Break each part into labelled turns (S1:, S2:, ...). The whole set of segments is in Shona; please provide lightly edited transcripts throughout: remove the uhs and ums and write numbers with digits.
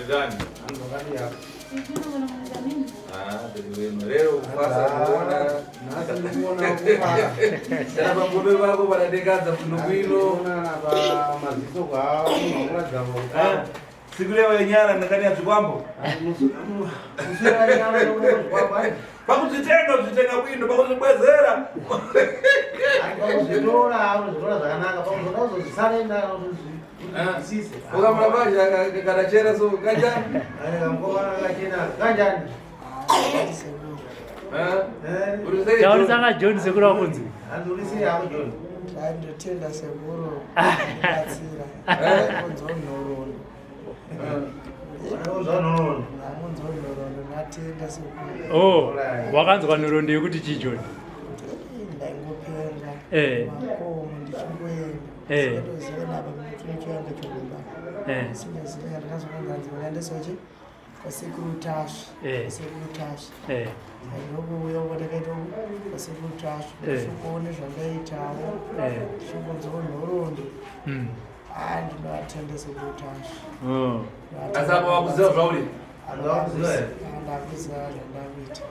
S1: gani? Leo kwanza kuona na kuona kwa sababu ngombe wako wanadekaza kundukwilo na ba mazito kwao mwanza mwa siku leo yenyana ndani ya tukwambo usira yenyana ndio kwa bakuzitenga kwindo bakuzibwezera bakuzidora bakuzidora zakanaka bakuzidora zisalenda sisi kama baje kanachera so kanjani ngoma kanachera kanjani
S2: Jawari sanga John Sekuru wakunzi.
S3: Andulisi yako John.
S4: Ndotenda Sekuru. Batsira. Kunzonoro.
S3: Kunzonoro.
S4: Kunzonoro natenda Sekuru.
S2: Oh, wakanzwa norondo yekuti chi John?
S4: Ndangopenga. Mako ndichingwenda. Ndozona bamutunikiwanga chokuba. Singa ndakazokanzanzi vanandesochi. Sekuru Tash. Sekuru Tash. Ndogo uyo watakaita Sekuru Tash. Shukone zvandaitawo. Shukonzwa nhorondo. Ndinoatenda Sekuru Tash.
S1: Asaba wakuziva zvauri?
S4: Ndakuziva zvandakuita.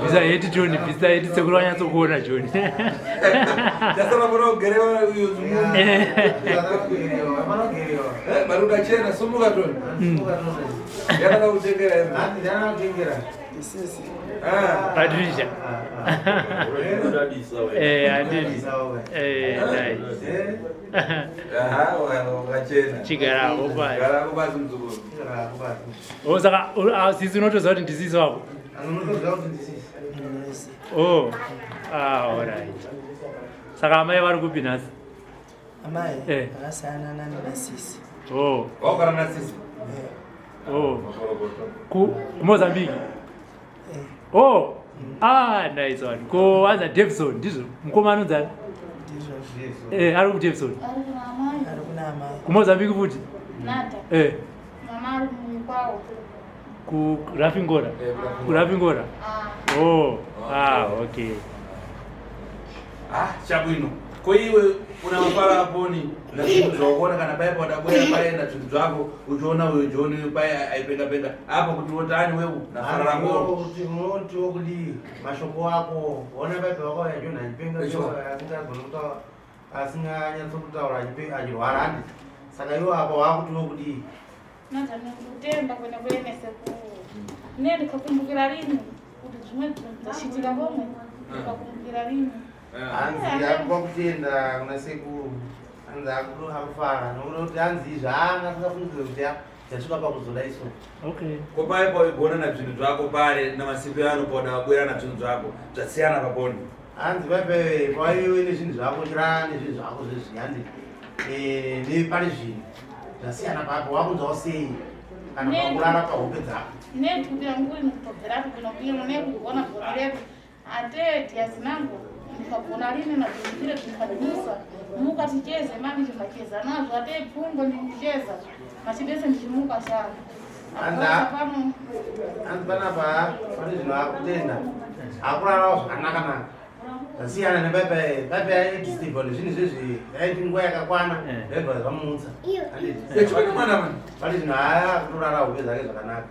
S2: Visa yeti John, visa yeti Sekuru wanyatsokuona John.
S1: Dasara bona ugerewa uyo zungu. Maruda chena sumuka John. Yana utengera hivi.
S3: Yana utengera.
S4: Isisi.
S2: Patricia. Andini. Nice.
S1: Wachena.
S2: Chigarako basi.
S1: Garako basi mzukuru.
S3: Garako basi.
S2: Oh saka sisi unotoziva kuti ndisisi wako.
S3: Unotoziva kuti ndisisi.
S2: Oh. Alright. Saka amai vari kupi nhasi?
S4: Amai akasiyana nani nasisi.
S2: Oh.
S1: Wakara nasisi.
S2: Oh. Mozambique. Oh. Nice one. Ko anza Davidson ndizvo mukomana unzani?
S4: Ndizvo.
S2: Ari ku Davidson.
S4: Ari kuna amai.
S2: Ku Mozambique futi?
S5: Nada. Mama ari kwao.
S2: Ku Rafingora. Ku Rafingora. Oh. Okay.
S1: Chabwino. Kwa hiyo una mafara hapo ni lazima tuone kana pale wadabwera pale na vitu vyako ukiona wewe John pale aipenga penga hapo kutotani wewe na fara ngoro
S3: uti wokudi mashoko wako ona pale wako ya John aipenga sio asinga asinganya tokutaura ajirwara andi saka iwo hapo wako tu wokudi
S5: nata nikutemba kwenda kwene Sekuru nende kukumbukira lini kuti zimwe zashitika bomwe kukumbukira lini
S3: anzi yakwa kutenda kuna Sekuru anzi akuru hakufara nokuti anzi zvanga tingafungidzira kuti yasvika pakuzoda iso.
S2: Okay.
S1: Ko pale pa igona na zvinhu zvako pale na masiku yano poda wabwera na zvinhu zvako zvasiyana paponi
S3: anzi pepe paiwe nezvinhu zvako chirani zvinhu zvako zvezviyandi ne pale zvinhu zvasiyana papo wakunzwawo sei kana pakurara pahope dzako
S5: netuti yangu nikutobverapo kunokuyino nekugona gona redu atete azinangu ndikagona lini na zvizvire zvifadhisa muka ticheze mami chimacheza nazvo atei pfungo ndicheza machibese ndichimuka sana
S3: anzi panapa pane zvinhu akutenda akurarawo zvakanaka zvasiyana nepepe aiti Stephen zvinhu zvezvi aiti nguva yakakwana bhebha zvamutsa pane zvinhu akutorara hope dzake zvakanaka.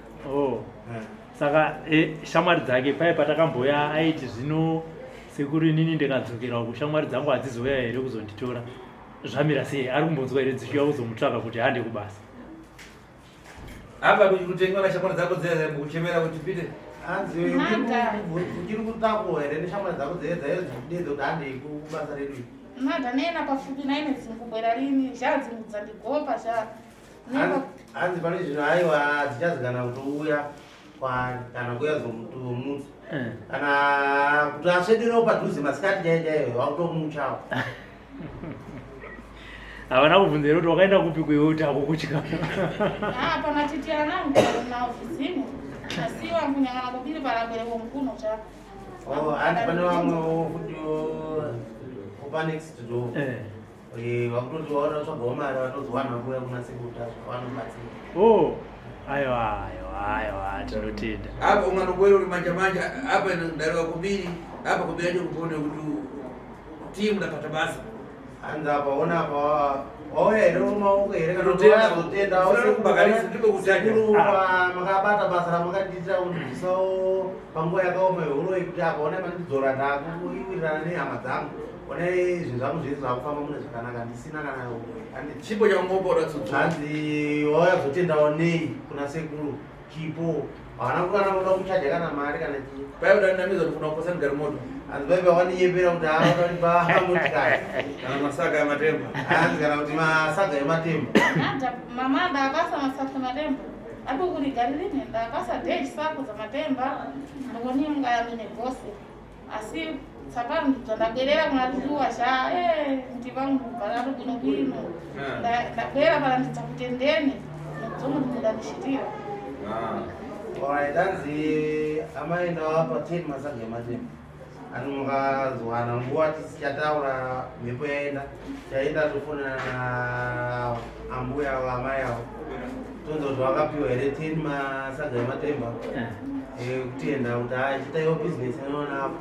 S2: Saka shamwari dzake pai patakamboya aiti zvino Sekuru inini ndikadzokera kushamwari dzangu hadzizouya here kuzonditora zvamira sei ari kumbonzwa here dzichiuya kuzomutsvaka kuti hande kubasa
S1: apa kutenga na shamwari dzako dzeze kuchemera kuti pite
S3: anzi uchiri kutako here neshamwari dzako dzedzedzo kuti hande kubasa redu
S5: nada nena pafupi naine dzingubwera lini zvadzingudza ndigopa
S3: anzi pane zvinhu aiwa dzichazikana kutouya kana kuya zomutsi kana kuti asvederawo padhuze masikati chaichaiyo wakutomuchawo
S2: havana kubvunzira kuti wakaenda kupi kweoti ako kutya
S5: pana titi anangu naofisini asiwa kunyangana kubiri paragwerewo mkuno chako
S3: andi pane vamwewo kuti opanext door vakutoti vaona tsvagawo mari vatozowana kuya kuna Sekuru vanobatsira.
S2: Aiwa tinotenda
S1: apa unganobwera uri manja apa ndarewa kubiri apa kubira chokupone kuti timu ndapata basa
S3: Anza apa ona apa. Oh ya, itu mau ke ini kan Kuzotenda Sekuru makabata basa makadita so pango ya kau meulu ikuti apa ona mandi zora daku iwira ni amazam ona zvinzamu zvese zvakufamba mune zvakanaka ndisina kana andi
S1: chipo chamubora tsutsu
S3: hanzi oya Kuzotenda onei kuna Sekuru chipo hawana kukana kuda kuchaja kana mari kana chii
S1: paiuda ndinamiza kuti kuna kukosa ngari moto
S3: hanzi bebe waniyepera kuti hawa motikari
S1: kana masaga ematemba
S3: hanzi kana kuti masaga ematemba
S5: mama ndakasa masaga matemba apo kuti gari rini ndakasa dash sako za matemba ndikoni ngayamine gosi asi tsapano ndibwerera kuna tuduwa sha ndivangu bararu bwino ndabwera pala ndidzakutendeni zomwe ndikudandishitira
S3: alright hanzi amaenda apa 10 masaga ematemba ani mukazwana nguva tisichataura mhepo yaenda taenda tofonana na ambuya avo amai avo tonza kuti vakapiwa here 10 masaga ematemba kutienda kuti achitaiwo bhizinesi inoona apo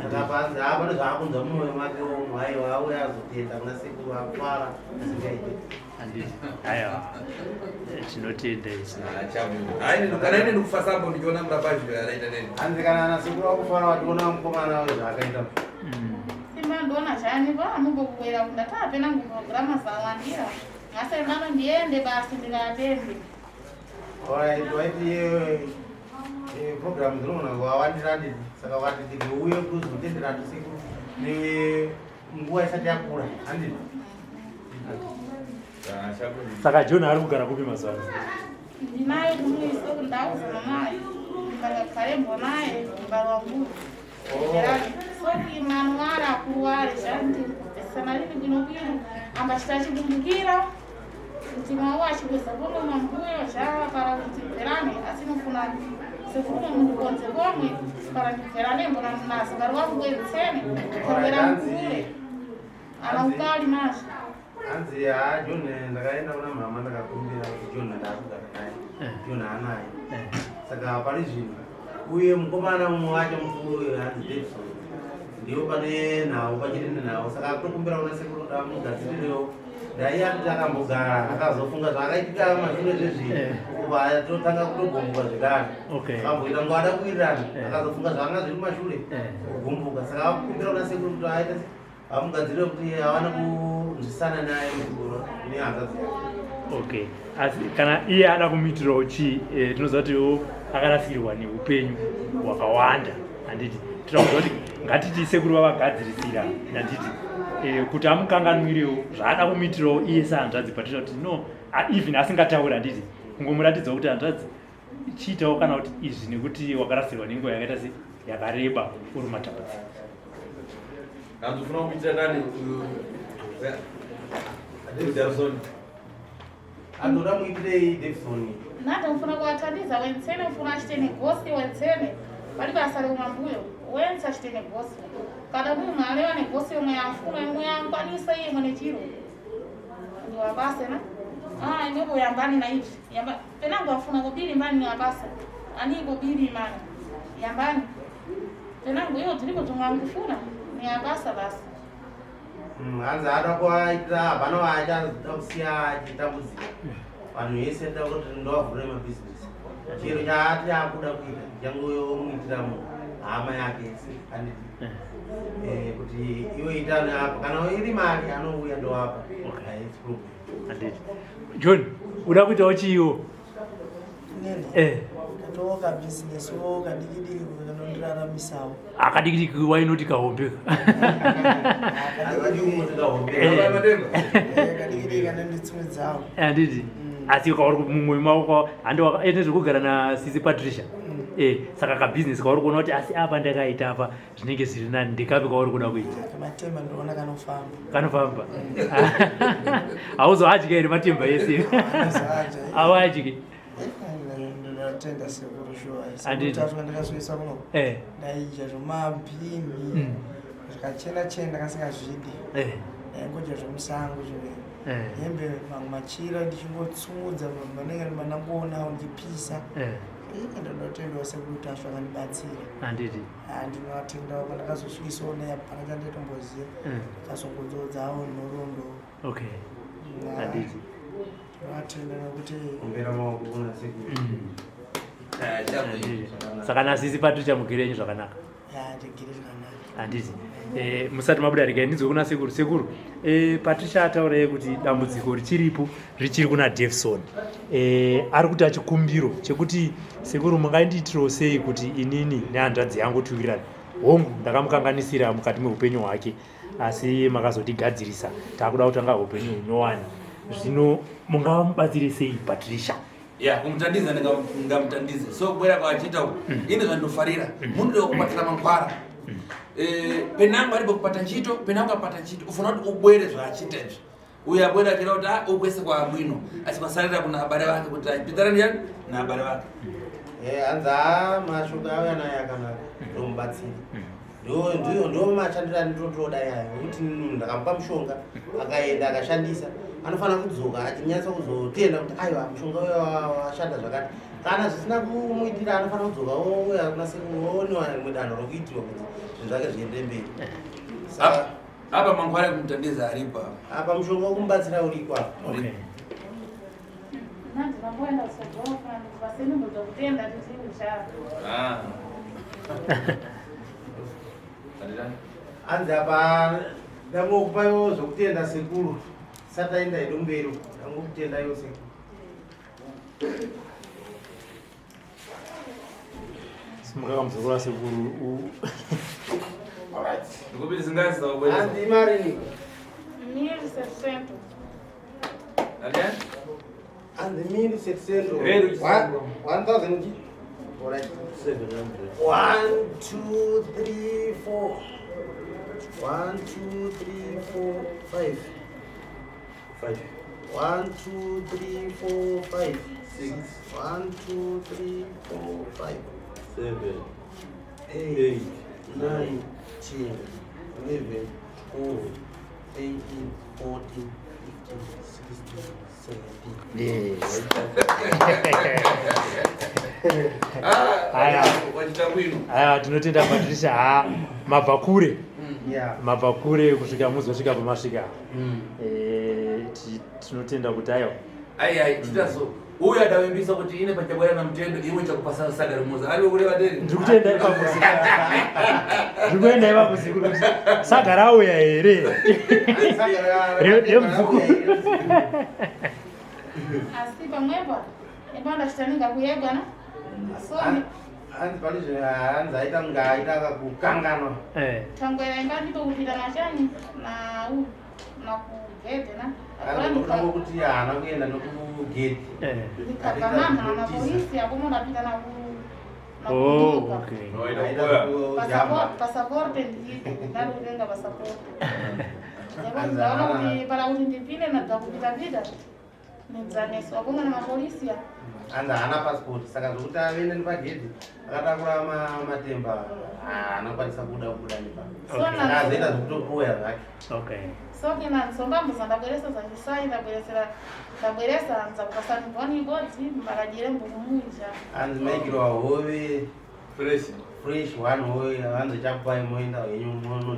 S3: akapanzi apa nezvaakunza mumwoyo make omwe aiwa auya azotenda kuna Sekuru akutwara asingaite
S2: aiwa tinotenda isi
S1: kana ine ndikufa sambo ndichiona murapazviro araita neni
S3: hanzi kana na Sekuru akufara wationa mukomana we zvaakaita
S5: simba ndona chanipa amumbokubwera kuti ndatapena ngupurogirama zawandira ngase mano ndiende basi ndikatende
S3: alright waiti program dzinoona wawandira ndini saka wati ndiuye kuzotendera Sekuru nguva isati yakura handini
S2: saka John ari kugara kupi mazuva
S5: ndinaye kumuiso kundauza mamaye ndakakarembwa naye mbarwa mbuzi soki manuara akuware zvanti sanalini bwinobwino ambachita chikumbukira kuti mawo achikweza pomwe mambuyo zvavapara kuti bverane asi nofuna Sekuru mundikonze pomwe para ndibverane mbona munazi bari wamugwedzitsene kongera mukure ana ukali mazvo
S3: hanzi John ndakaenda kuna mama ndakakumbira kuti John ndaakugara naye John haanaye saka pari zvino uye mukomana mumwe wacho mukuru hanzi Davidson ndiwo pane nhau pachitende nawo saka akutokumbira kuna Sekuru kuti amugadzirirewo ndaiya kuti akambogara akazofunga zvaakaitika mazvino zvezvino kuba totanga kutogombuka zvekare akamboita nguva ada kuwirirana akazofunga zvaanga zviri kumashure kugombuka saka akukumbira kuna Sekuru kuti aita amugadzirire kuti awane kunzwisana naye mukuru nehanzadzi
S2: okay asi kana iye ada kumitirawo chii tinoziva kuti akarasikirwa neupenyu hwakawanda handiti tinoziva kuti ngatiti Sekuru vavagadzirisira handiti kuti amukanganwirewo zvaada kumitirawo iye sehanzvadzi Patricia kuti no even asingatauri handiti kungomuratidza kuti hanzvadzi chiitawo kana kuti izvi nekuti wakarasirwa nenguva yakaita se yakareba uri matambudziko
S1: andofuna kuitira nani Davidson
S3: andoda muitirei Davidson
S5: natomufuna kuvatandidza wensene ufuna achite negosi wensene pari basa reumambuyo wense achite negosi kada munhu areva negosi yomwe yafuna imwe yankwanisa iye mwene chiro ndiwabasena inepo yambani naiti penangu afuna kubiri mbani niwabasa anipo biri mana yambani penangu iyo dziripo zongangufuna niwabasa basi
S3: hanzi ada kuaitira hapana waachazoda kusiya achitambudzika vanhu vese da kuti ndovavhurira mabhizinesi chiro chaati akuda kuita changomuitira hama yake anditi kuti iwe itane apa kana iri mari anouya ndowapa
S2: John uda kuitawo chiiwo
S4: katoka business wo kadikidiki kanondiraramisawo
S2: akadikidiki wainoti kahombeka
S4: kadikidiki kanonditsimidzawo
S2: handiti asi kauri mumwe maoko handi zvekugara nasisi Patricia saka kabhizinesi kauri kuona kuti asi apa ndakaita apa zvinenge zviri nani ndikapi kauri kuda kuita
S4: matemba ndoona
S2: kanofamba hauzoadyi here matemba ese awadyi
S4: ndinotenda Sekuru shuwa ndikazoisa kuno ndaidya zvomabhini zvakachena ndakasingazvidi ndaingodya zvomusango hembe mamwe machira ndichingotsumudza manenge manamboona ndipisa ndinotenda Sekuru Tasvu akanibatsira
S2: handiti
S4: ndinotenda pandakazosvikisawo naye panachanditomboziva kasongodzodzawo nhoroondo
S2: okay handiti
S4: ndinotenda nokuti
S3: kumbera maoko kuna Sekuru
S2: saka nasisi Patricia mugirenyi zvakanaka
S4: ndigire zvakanaka
S2: handiti musati mabuda regai ndinzwe kuna Sekuru Patricia atauraye kuti dambudziko richiripo richiri kuna Devson ari kuti achikumbiro chekuti Sekuru mungandiitirawo sei kuti inini nehanzvadzi yangu tiwirane hongu ndakamukanganisira mukati meupenyu hwake asi makazotigadzirisa takuda kutanga upenyu hunyowani zvino mungamubatsire sei Patricia
S1: kumutandiza ndingamutandize so kubwera kwachita ine zvandofarira munhu wekubatira mankwara penangu aripo kupata ntchito penangu apata ntchito ufuna kuti ubwere zvaachita izvi uyo abwera achira kuti ukwese kwa abwino achipasalira kuna abale vake kuti aipitana yani na abale vake
S3: anza mashuka auya naye akanaka ndomubatsira ndo machandira nditotoda yayo kuti ndakamupa mushonga akaenda akashandisa anofanira kudzoka achinyatsa kuzotenda kuti aiwa mushonga uyo washanda zvakati kana zvisina kumuitira anofanira kudzoka ouya kuna Sekuru mudanho rokuitirwa kuti zvinhu zvake zviende mberi
S1: apa mankwara kumutandiza aripo
S3: apa mushonga wokumubatsira uripo apa
S5: ndinamboenda kusogofa ndikuvasenimboda kutenda tizimushaa
S3: anzi apa ndangokupayo zvokutenda Sekuru sataenda hedu mberi ndangokutenda yo Sekuru
S2: simukakamuzokora Sekuru
S3: anzi imarini
S5: 1.700
S3: and the mean is settled. 1,000. Alright. 700. 1, 2, 3, 4. 1, 2, 3, 4, 5. 5. 1, 2, 3, 4, 5. 6. 1, 2, 3, 4, 5. 7. 8. 9. 10. 11. 12. 18. 14. 15. 16.
S2: Yes. Aya tinotenda Patricia mabva kure kusvika muzosvika pamasvika tinotenda kuti
S1: aiwa titaso uyu adavimbisa kuti ine pachabwera namutendo iwe chakupasa saga remuza ari kure vaderi
S2: ndikutenda ipapo Sekuru saga rauya here remubvuku
S5: asi pamwepa ipandachitaninga kuyegwana soni
S3: anzi palizvo hanzi aita kunga aita kakukanganwa
S5: tangwera inganditokupita nashani nakugedhe
S3: anokutango kuti haana kuenda nokugedhi
S5: ndikagamamhana napolisi akomo ndapita pasaporte ndiito ndarutenga pasaporte ndaona kuti para kuti ndipinde nabva kupita nedzanesi wakomwa namapolisi
S3: anzi haana pasipoti saka zvokuti avende nepagedhi akatakura matemba anokwanisa kuda nepazoita zvokutokuya zvake
S5: soke nansongambuza ndabweresa zandisai ndabweresa nzakupasanirwa nibodzi mbakajire mbukumuija
S3: anzi maikirwa hove fresh one hove hanzi chakupai moenda henyu mono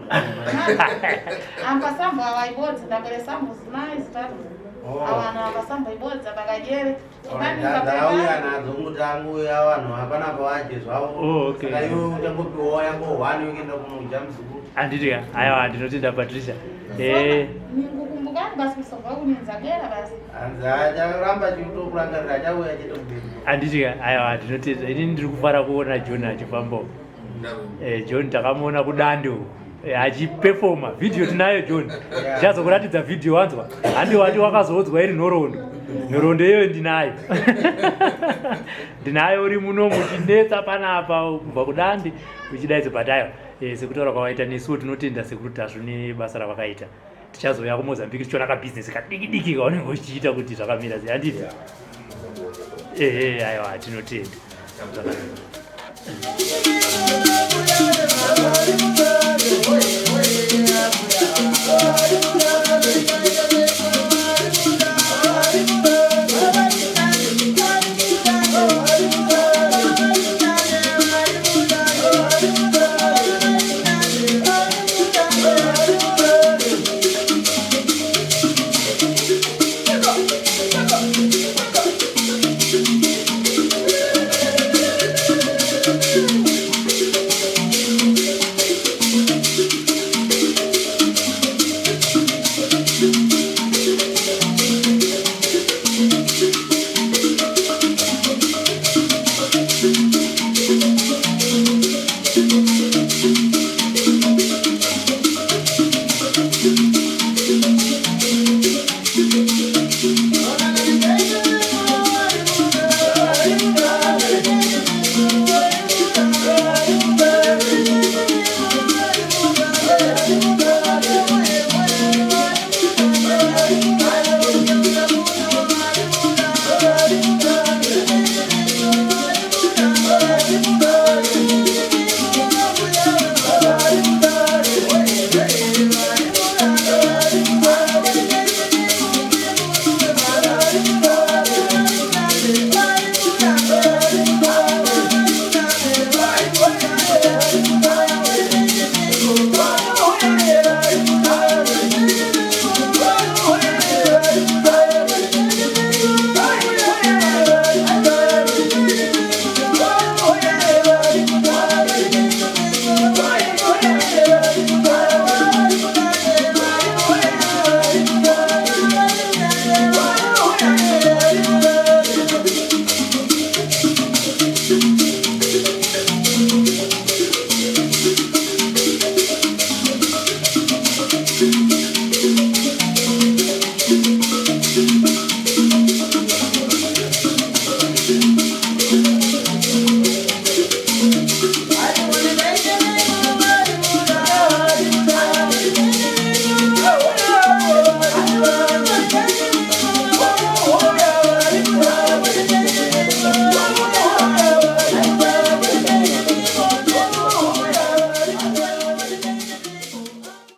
S5: ampasambo avaibodzi ndabweresa mbuzinayi zitatu avanhu avasamba ibodza pakajere
S3: auya nadzo mutangu yavanhu hapana pavaje zvavo saka iwe uchangopiwawo yango 1 yokuenda kunoja muzukuru
S2: handiti aiwa ndinotenda Patricia
S5: ningukumbukani basi kusobva kuninzabera basi
S3: hanzi acharamba chitokurangarira achauya chitoberi
S2: handiti aiwa ndinotenda ini ndiri kufara kuona John achifambawo John takamuona kudando achipefoma vhidhiyo tinayo John tichazokuratidza vhidhiyo wanzwa handiwati wakazoudzwa iri nhoroondo iyoyo ndinayo uri muno muchinetsa panapa kubva kudandi uchidaidze patayo sekutaura kwavaita nesuwo tinotenda Sekuru Tasvu nebasa ravakaita tichazouya kuMozambique tichiona kabhizinesi kadiki kaunenge uchiita kuti zvakamira sei handiti aiwa tinotenda
S1: Tv.